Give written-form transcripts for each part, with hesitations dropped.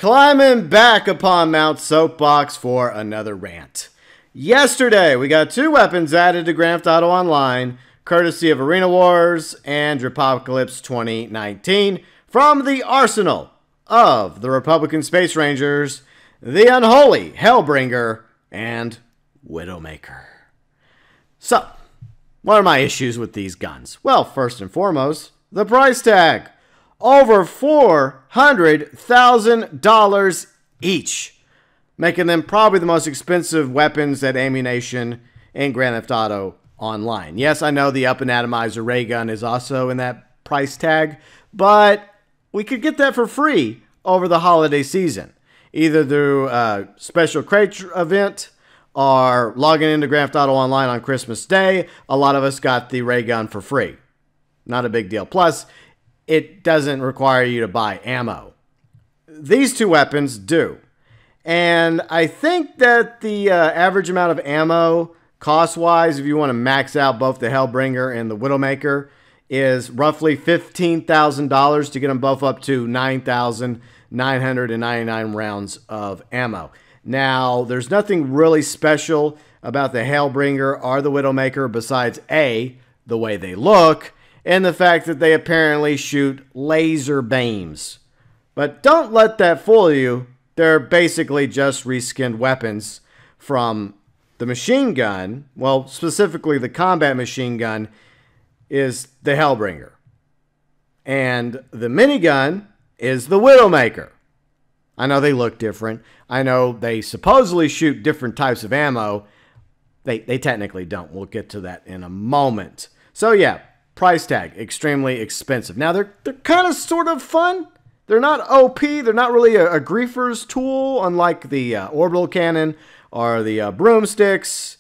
Climbing back upon Mount Soapbox for another rant. Yesterday, we got 2 weapons added to Grand Theft Auto Online, courtesy of Arena Wars and Repocalypse 2019, from the arsenal of the Republican Space Rangers, the Unholy Hellbringer and Widowmaker. So, what are my issues with these guns? Well, first and foremost, the price tag. Over $400,000 each, making them probably the most expensive weapons at Ammu-Nation in Grand Theft Auto Online. Yes, I know the Up and Atomizer ray gun is also in that price tag, but we could get that for free over the holiday season, either through a special crate event or logging into Grand Theft Auto Online on Christmas Day. A lot of us got the ray gun for free. Not a big deal. Plus, it doesn't require you to buy ammo. These 2 weapons do. And I think that the average amount of ammo, cost-wise, if you want to max out both the Hellbringer and the Widowmaker, is roughly $15,000 to get them both up to 9,999 rounds of ammo. Now, there's nothing really special about the Hellbringer or the Widowmaker besides A, the way they look, and the fact that they apparently shoot laser beams. But don't let that fool you. They're basically just reskinned weapons from the machine gun. Well, specifically the combat machine gun is the Hellbringer. And the minigun is the Widowmaker. I know they look different. I know they supposedly shoot different types of ammo. They technically don't. We'll get to that in a moment. So yeah, price tag, extremely expensive. Now, they're kind of sort of fun. They're not OP. They're not really a griefer's tool, unlike the orbital cannon or the broomsticks.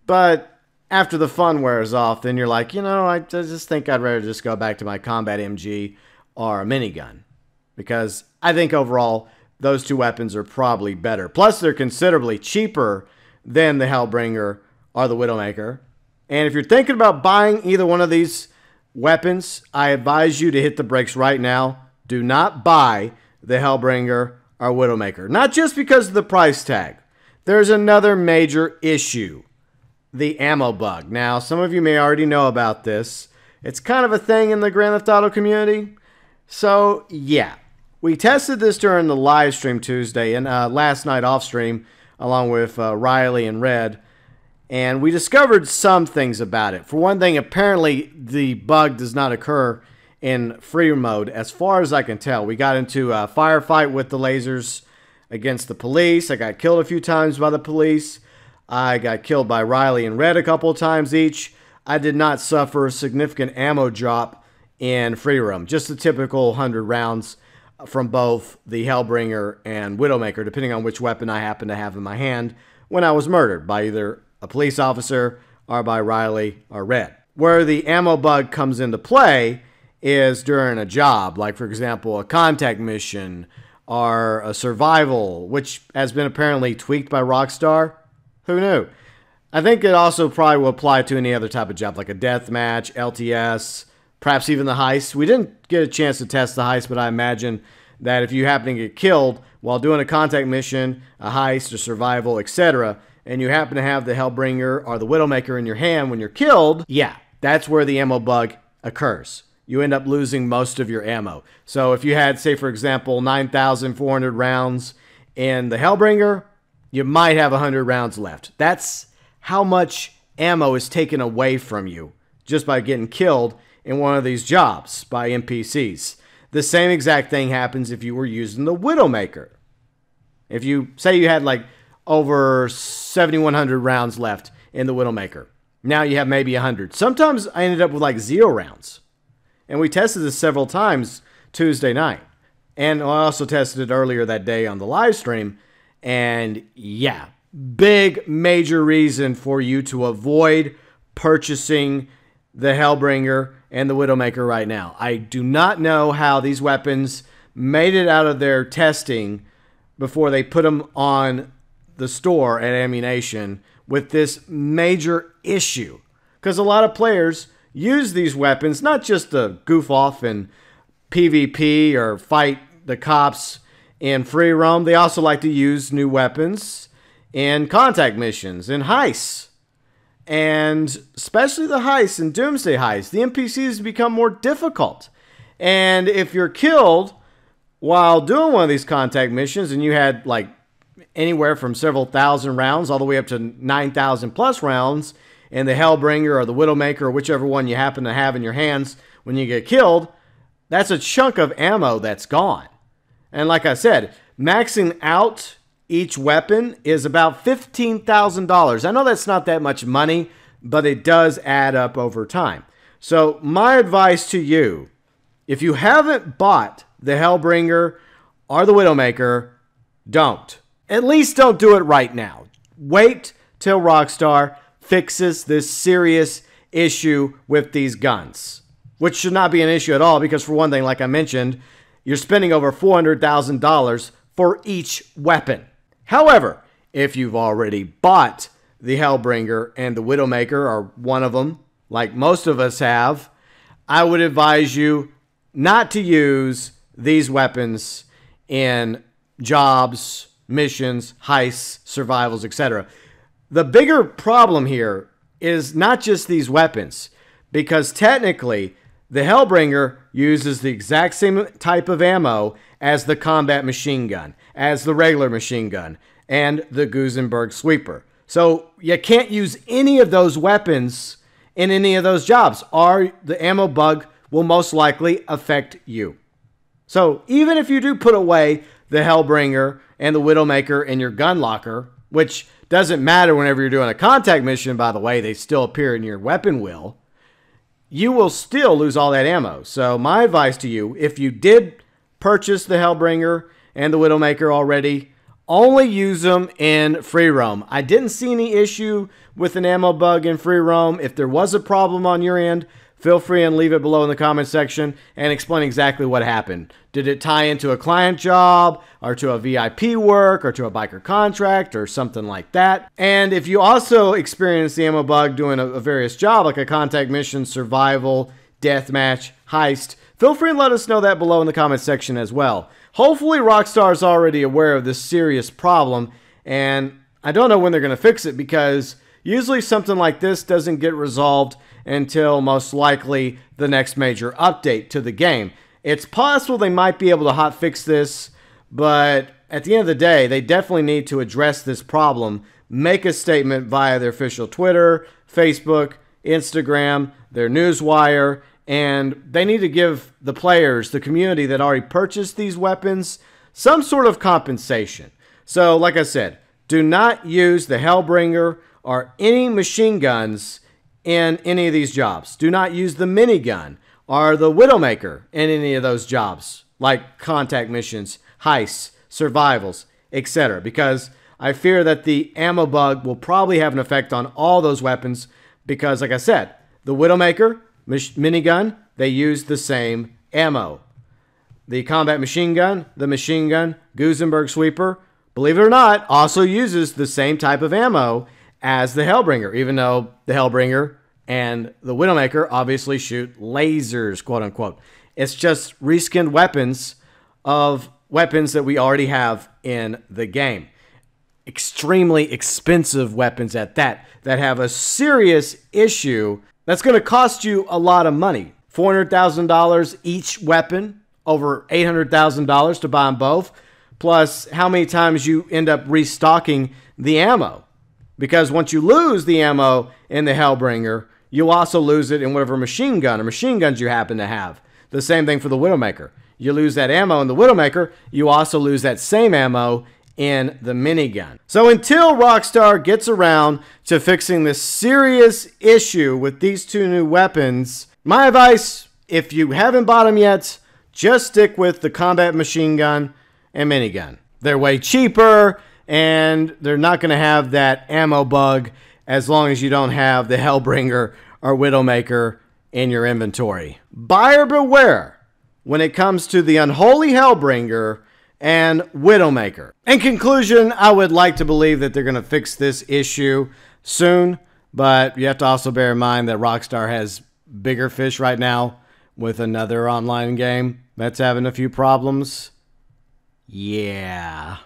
But after the fun wears off, then you're like, you know, I just think I'd rather just go back to my combat MG or a minigun. Because I think overall, those 2 weapons are probably better. Plus, they're considerably cheaper than the Hellbringer or the Widowmaker. And if you're thinking about buying either one of these weapons, I advise you to hit the brakes right now. Do not buy the Hellbringer or Widowmaker. Not just because of the price tag. There's another major issue. The ammo bug. Now, some of you may already know about this. It's kind of a thing in the Grand Theft Auto community. So, yeah. We tested this during the live stream Tuesday and last night off stream along with Riley and Red. And we discovered some things about it. For one thing, apparently the bug does not occur in free mode, as far as I can tell. We got into a firefight with the lasers against the police. I got killed a few times by the police. I got killed by Riley and Red a couple of times each. I did not suffer a significant ammo drop in free roam. Just the typical 100 rounds from both the Hellbringer and Widowmaker, depending on which weapon I happen to have in my hand when I was murdered by either a police officer or by Riley or Red. Where the ammo bug comes into play is during a job, like for example a contact mission or a survival, which has been apparently tweaked by Rockstar. Who knew? I think it also probably will apply to any other type of job, like a deathmatch, LTS, perhaps even the heist. We didn't get a chance to test the heist, but I imagine that if you happen to get killed while doing a contact mission, a heist, or survival, etc., and you happen to have the Hellbringer or the Widowmaker in your hand when you're killed, yeah, that's where the ammo bug occurs. You end up losing most of your ammo. So if you had, say, for example, 9,400 rounds in the Hellbringer, you might have 100 rounds left. That's how much ammo is taken away from you just by getting killed in one of these jobs by NPCs. The same exact thing happens if you were using the Widowmaker. If you, say you had like over 7,100 rounds left in the Widowmaker. Now you have maybe 100. Sometimes I ended up with like 0 rounds. And we tested this several times Tuesday night. And I also tested it earlier that day on the live stream. And yeah, big major reason for you to avoid purchasing the Hellbringer and the Widowmaker right now. I do not know how these weapons made it out of their testing before they put them on the store at Ammu-Nation with this major issue. Because a lot of players use these weapons not just to goof off in PvP or fight the cops in free roam. They also like to use new weapons in contact missions, in heists. And especially the heists and Doomsday heists, the NPCs become more difficult. And if you're killed while doing one of these contact missions and you had like anywhere from several thousand rounds all the way up to 9,000 plus rounds in the Hellbringer or the Widowmaker or whichever one you happen to have in your hands when you get killed, that's a chunk of ammo that's gone. And like I said, maxing out each weapon is about $15,000. I know that's not that much money, but it does add up over time. So my advice to you, if you haven't bought the Hellbringer or the Widowmaker, don't. At least don't do it right now. Wait till Rockstar fixes this serious issue with these guns, which should not be an issue at all because, for one thing, like I mentioned, you're spending over $400,000 for each weapon. However, if you've already bought the Hellbringer and the Widowmaker, or one of them, like most of us have, I would advise you not to use these weapons in jobs, missions, heists, survivals, etc. The bigger problem here is not just these weapons, because technically the Hellbringer uses the exact same type of ammo as the combat machine gun, as the regular machine gun, and the Gusenberg sweeper. So you can't use any of those weapons in any of those jobs, or the ammo bug will most likely affect you. So even if you do put away the Hellbringer and the Widowmaker in your gun locker, which doesn't matter whenever you're doing a contact mission, by the way, they still appear in your weapon wheel, you will still lose all that ammo. So my advice to you, if you did purchase the Hellbringer and the Widowmaker already, only use them in free roam. I didn't see any issue with an ammo bug in free roam. If there was a problem on your end, feel free and leave it below in the comment section and explain exactly what happened. Did it tie into a client job or to a VIP work or to a biker contract or something like that? And if you also experienced the ammo bug doing a various job like a contact mission, survival, deathmatch, heist, feel free and let us know that below in the comment section as well. Hopefully Rockstar is already aware of this serious problem, and I don't know when they're going to fix it because usually something like this doesn't get resolved until most likely the next major update to the game. It's possible they might be able to hotfix this, but at the end of the day, they definitely need to address this problem, make a statement via their official Twitter, Facebook, Instagram, their newswire, and they need to give the players, the community that already purchased these weapons, some sort of compensation. So, like I said, do not use the Hellbringer or any machine guns in any of these jobs. Do not use the minigun or the Widowmaker in any of those jobs, like contact missions, heists, survivals, etc. Because I fear that the ammo bug will probably have an effect on all those weapons because, like I said, the Widowmaker, minigun, they use the same ammo. The combat machine gun, the machine gun, Gusenberg sweeper, believe it or not, also uses the same type of ammo as the Hellbringer, even though the Hellbringer and the Widowmaker obviously shoot lasers, quote unquote. It's just reskinned weapons of weapons that we already have in the game. Extremely expensive weapons at that have a serious issue that's going to cost you a lot of money. $400,000 each weapon, over $800,000 to buy them both, plus how many times you end up restocking the ammo. Because once you lose the ammo in the Hellbringer, you'll also lose it in whatever machine gun or machine guns you happen to have. The same thing for the Widowmaker. You lose that ammo in the Widowmaker, you also lose that same ammo in the minigun. So until Rockstar gets around to fixing this serious issue with these two new weapons, my advice, if you haven't bought them yet, just stick with the combat machine gun and minigun. They're way cheaper, and they're not going to have that ammo bug as long as you don't have the Hellbringer or Widowmaker in your inventory. Buyer beware when it comes to the Unholy Hellbringer and Widowmaker. In conclusion, I would like to believe that they're going to fix this issue soon, but you have to also bear in mind that Rockstar has bigger fish right now with another online game that's having a few problems. Yeah.